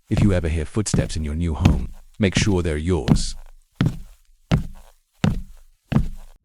If you ever hear footsteps in your new home, make sure they're yours.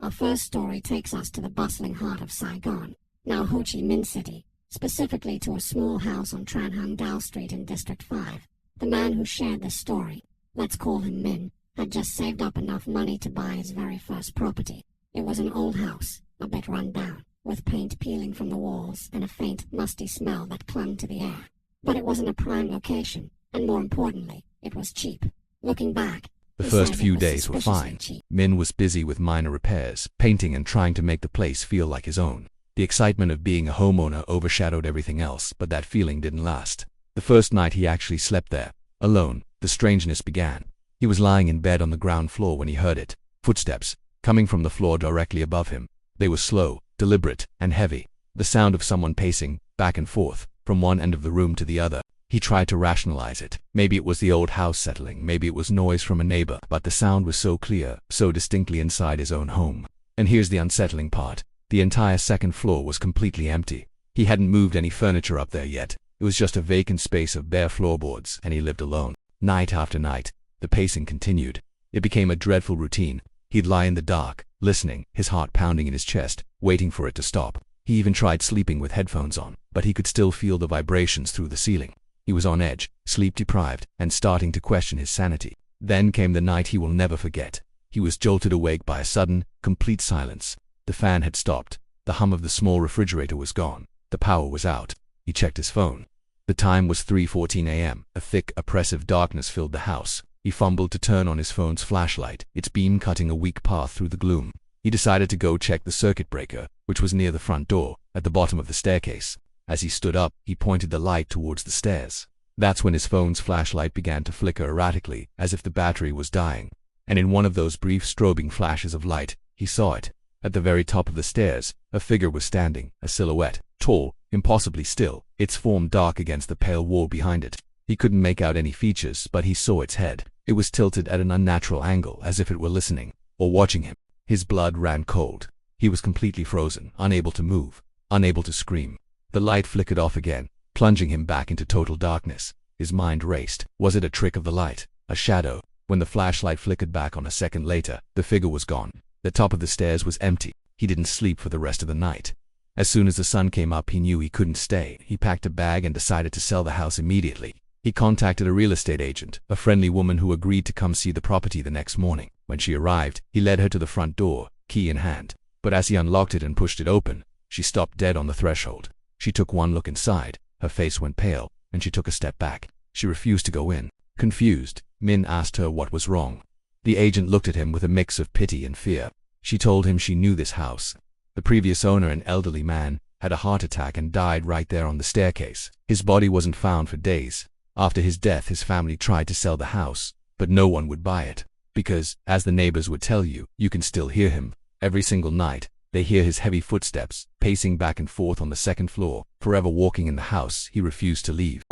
Our first story takes us to the bustling heart of Saigon, now Ho Chi Minh City, specifically to a small house on Tran Hang Dao Street in District 5. The man who shared this story, let's call him Min, had just saved up enough money to buy his very first property. It was an old house, a bit run down, with paint peeling from the walls and a faint, musty smell that clung to the air. But it was in a prime location, and more importantly, it was cheap. Looking back, the first few days were fine. Min was busy with minor repairs, painting and trying to make the place feel like his own. The excitement of being a homeowner overshadowed everything else, but that feeling didn't last. The first night he actually slept there, alone, the strangeness began. He was lying in bed on the ground floor when he heard it. Footsteps, coming from the floor directly above him. They were slow, deliberate, and heavy. The sound of someone pacing, back and forth, from one end of the room to the other. He tried to rationalize it. Maybe it was the old house settling, maybe it was noise from a neighbor, but the sound was so clear, so distinctly inside his own home. And here's the unsettling part. The entire second floor was completely empty. He hadn't moved any furniture up there yet. It was just a vacant space of bare floorboards, and he lived alone. Night after night, the pacing continued. It became a dreadful routine. He'd lie in the dark, listening, his heart pounding in his chest, waiting for it to stop. He even tried sleeping with headphones on, but he could still feel the vibrations through the ceiling. He was on edge, sleep-deprived, and starting to question his sanity. Then came the night he will never forget. He was jolted awake by a sudden, complete silence. The fan had stopped. The hum of the small refrigerator was gone. The power was out. He checked his phone. The time was 3:14 a.m. A thick, oppressive darkness filled the house. He fumbled to turn on his phone's flashlight, its beam cutting a weak path through the gloom. He decided to go check the circuit breaker, which was near the front door, at the bottom of the staircase. As he stood up, he pointed the light towards the stairs. That's when his phone's flashlight began to flicker erratically, as if the battery was dying. And in one of those brief strobing flashes of light, he saw it. At the very top of the stairs, a figure was standing, a silhouette, tall, impossibly still, its form dark against the pale wall behind it. He couldn't make out any features, but he saw its head. It was tilted at an unnatural angle, as if it were listening, or watching him. His blood ran cold. He was completely frozen, unable to move, unable to scream. The light flickered off again, plunging him back into total darkness. His mind raced. Was it a trick of the light? A shadow? When the flashlight flickered back on a second later, the figure was gone. The top of the stairs was empty. He didn't sleep for the rest of the night. As soon as the sun came up, he knew he couldn't stay. He packed a bag and decided to sell the house immediately. He contacted a real estate agent, a friendly woman who agreed to come see the property the next morning. When she arrived, he led her to the front door, key in hand. But as he unlocked it and pushed it open, she stopped dead on the threshold. She took one look inside, her face went pale, and she took a step back. She refused to go in. Confused, Min asked her what was wrong. The agent looked at him with a mix of pity and fear. She told him she knew this house. The previous owner, an elderly man, had a heart attack and died right there on the staircase. His body wasn't found for days. After his death, his family tried to sell the house, but no one would buy it. Because, as the neighbors would tell you, you can still hear him. Every single night, they hear his heavy footsteps, pacing back and forth on the second floor, forever walking in the house. He refused to leave.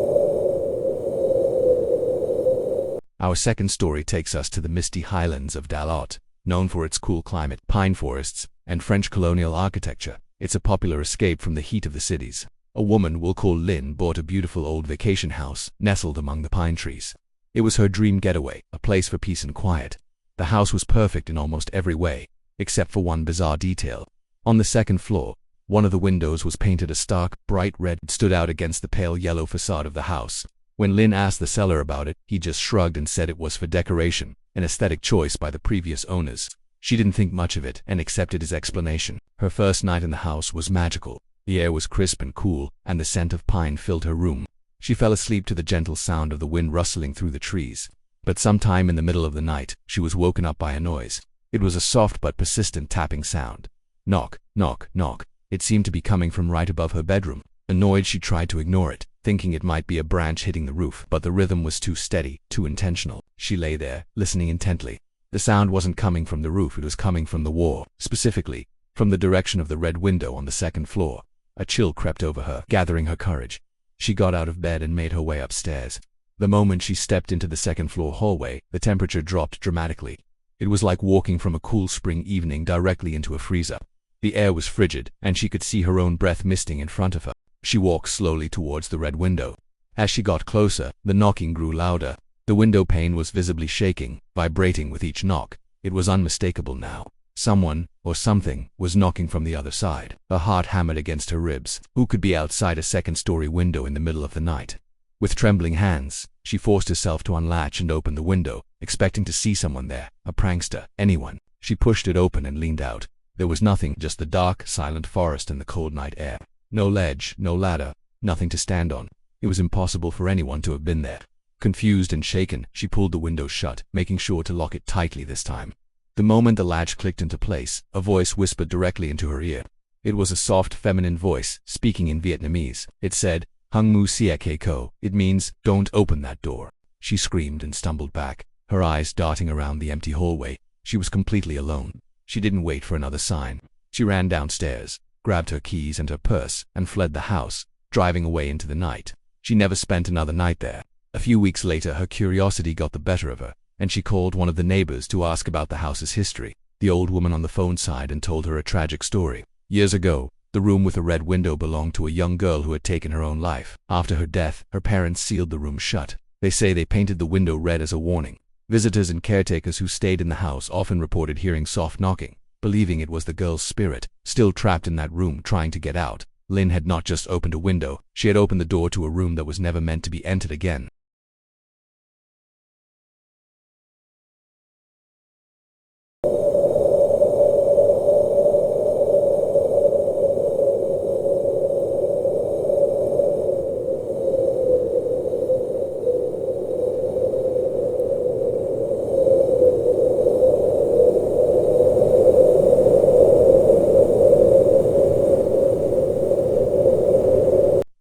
Our second story takes us to the misty highlands of Dalot, known for its cool climate, pine forests, and French colonial architecture. It's a popular escape from the heat of the cities. A woman we'll call Lynn bought a beautiful old vacation house, nestled among the pine trees. It was her dream getaway, a place for peace and quiet. The house was perfect in almost every way, except for one bizarre detail. On the second floor, one of the windows was painted a stark, bright red. It stood out against the pale yellow facade of the house. When Lynn asked the seller about it, he just shrugged and said it was for decoration, an aesthetic choice by the previous owners. She didn't think much of it and accepted his explanation. Her first night in the house was magical. The air was crisp and cool, and the scent of pine filled her room. She fell asleep to the gentle sound of the wind rustling through the trees. But sometime in the middle of the night, she was woken up by a noise. It was a soft but persistent tapping sound. Knock, knock, knock. It seemed to be coming from right above her bedroom. Annoyed, she tried to ignore it, thinking it might be a branch hitting the roof, but the rhythm was too steady, too intentional. She lay there, listening intently. The sound wasn't coming from the roof, it was coming from the wall, specifically, from the direction of the red window on the second floor. A chill crept over her, gathering her courage. She got out of bed and made her way upstairs. The moment she stepped into the second-floor hallway, the temperature dropped dramatically. It was like walking from a cool spring evening directly into a freezer. The air was frigid, and she could see her own breath misting in front of her. She walked slowly towards the red window. As she got closer, the knocking grew louder. The window pane was visibly shaking, vibrating with each knock. It was unmistakable now. Someone, or something, was knocking from the other side. Her heart hammered against her ribs. Who could be outside a second-story window in the middle of the night? With trembling hands, she forced herself to unlatch and open the window, expecting to see someone there, a prankster, anyone. She pushed it open and leaned out. There was nothing, just the dark, silent forest and the cold night air. No ledge, no ladder, nothing to stand on. It was impossible for anyone to have been there. Confused and shaken, she pulled the window shut, making sure to lock it tightly this time. The moment the latch clicked into place, a voice whispered directly into her ear. It was a soft, feminine voice, speaking in Vietnamese. It said, "Hung mu siek ko." It means, "Don't open that door." She screamed and stumbled back, her eyes darting around the empty hallway. She was completely alone. She didn't wait for another sign. She ran downstairs, grabbed her keys and her purse, and fled the house, driving away into the night. She never spent another night there. A few weeks later, her curiosity got the better of her, and she called one of the neighbors to ask about the house's history. The old woman on the phone sighed and told her a tragic story. Years ago, the room with a red window belonged to a young girl who had taken her own life. After her death, her parents sealed the room shut. They say they painted the window red as a warning. Visitors and caretakers who stayed in the house often reported hearing soft knocking, believing it was the girl's spirit, still trapped in that room trying to get out. Lynn had not just opened a window, she had opened the door to a room that was never meant to be entered again.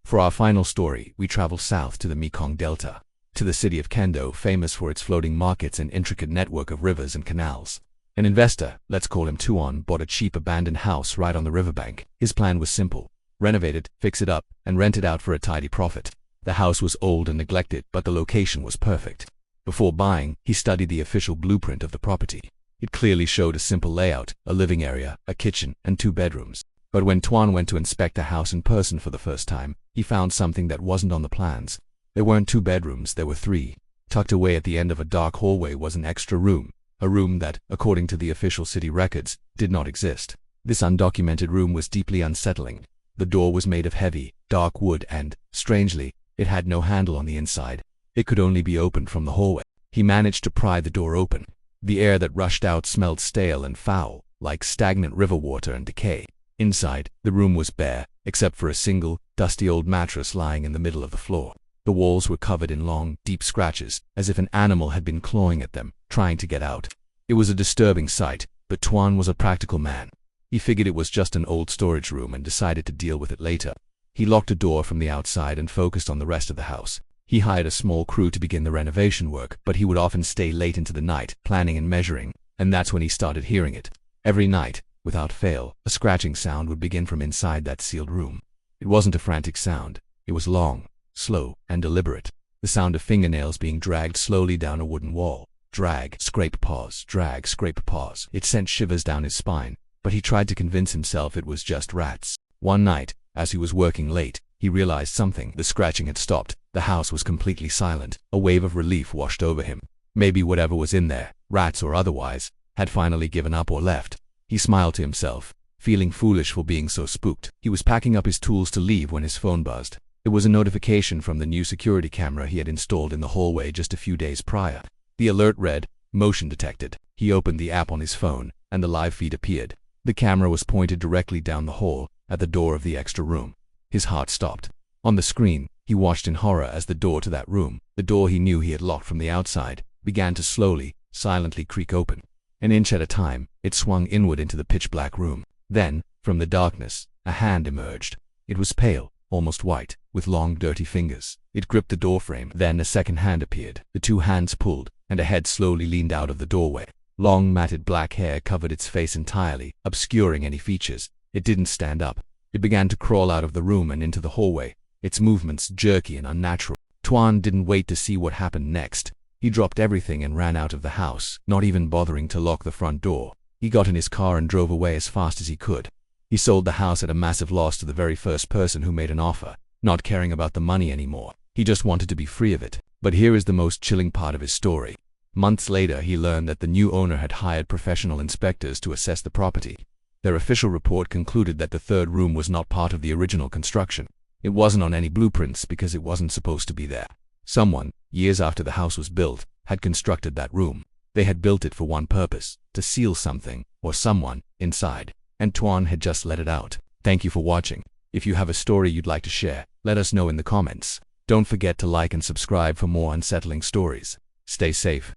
For our final story, we travel south to the Mekong Delta, to the city of Kendo, famous for its floating markets and intricate network of rivers and canals. An investor, let's call him Tuan, bought a cheap abandoned house right on the riverbank. His plan was simple: renovate it, fix it up, and rent it out for a tidy profit. The house was old and neglected, but the location was perfect. Before buying, he studied the official blueprint of the property. It clearly showed a simple layout, a living area, a kitchen, and 2 bedrooms. But when Tuan went to inspect the house in person for the first time, he found something that wasn't on the plans. There weren't 2 bedrooms, there were 3. Tucked away at the end of a dark hallway was an extra room, a room that, according to the official city records, did not exist. This undocumented room was deeply unsettling. The door was made of heavy, dark wood and, strangely, it had no handle on the inside. It could only be opened from the hallway. He managed to pry the door open. The air that rushed out smelled stale and foul, like stagnant river water and decay. Inside, the room was bare, except for a single, dusty old mattress lying in the middle of the floor. The walls were covered in long, deep scratches, as if an animal had been clawing at them, trying to get out. It was a disturbing sight, but Tuan was a practical man. He figured it was just an old storage room and decided to deal with it later. He locked the door from the outside and focused on the rest of the house. He hired a small crew to begin the renovation work, but he would often stay late into the night, planning and measuring, and that's when he started hearing it. Every night, without fail, a scratching sound would begin from inside that sealed room. It wasn't a frantic sound. It was long, slow, and deliberate. The sound of fingernails being dragged slowly down a wooden wall. Drag, scrape, pause, drag, scrape, pause. It sent shivers down his spine, but he tried to convince himself it was just rats. One night, as he was working late, he realized something. The scratching had stopped. The house was completely silent. A wave of relief washed over him. Maybe whatever was in there, rats or otherwise, had finally given up or left. He smiled to himself, feeling foolish for being so spooked. He was packing up his tools to leave when his phone buzzed. It was a notification from the new security camera he had installed in the hallway just a few days prior. The alert read, "Motion detected." He opened the app on his phone, and the live feed appeared. The camera was pointed directly down the hall, at the door of the extra room. His heart stopped. On the screen, he watched in horror as the door to that room, the door he knew he had locked from the outside, began to slowly, silently creak open. An inch at a time, it swung inward into the pitch-black room. Then, from the darkness, a hand emerged. It was pale, almost white, with long, dirty fingers. It gripped the doorframe. Then a second hand appeared. The 2 hands pulled, and a head slowly leaned out of the doorway. Long, matted black hair covered its face entirely, obscuring any features. It didn't stand up. It began to crawl out of the room and into the hallway, its movements jerky and unnatural. Tuan didn't wait to see what happened next. He dropped everything and ran out of the house, not even bothering to lock the front door. He got in his car and drove away as fast as he could. He sold the house at a massive loss to the very first person who made an offer, not caring about the money anymore. He just wanted to be free of it. But here is the most chilling part of his story. Months later, he learned that the new owner had hired professional inspectors to assess the property. Their official report concluded that the third room was not part of the original construction. It wasn't on any blueprints because it wasn't supposed to be there. Someone, years after the house was built, had constructed that room. They had built it for one purpose, to seal something, or someone, inside. And Tuan had just let it out. Thank you for watching. If you have a story you'd like to share, let us know in the comments. Don't forget to like and subscribe for more unsettling stories. Stay safe.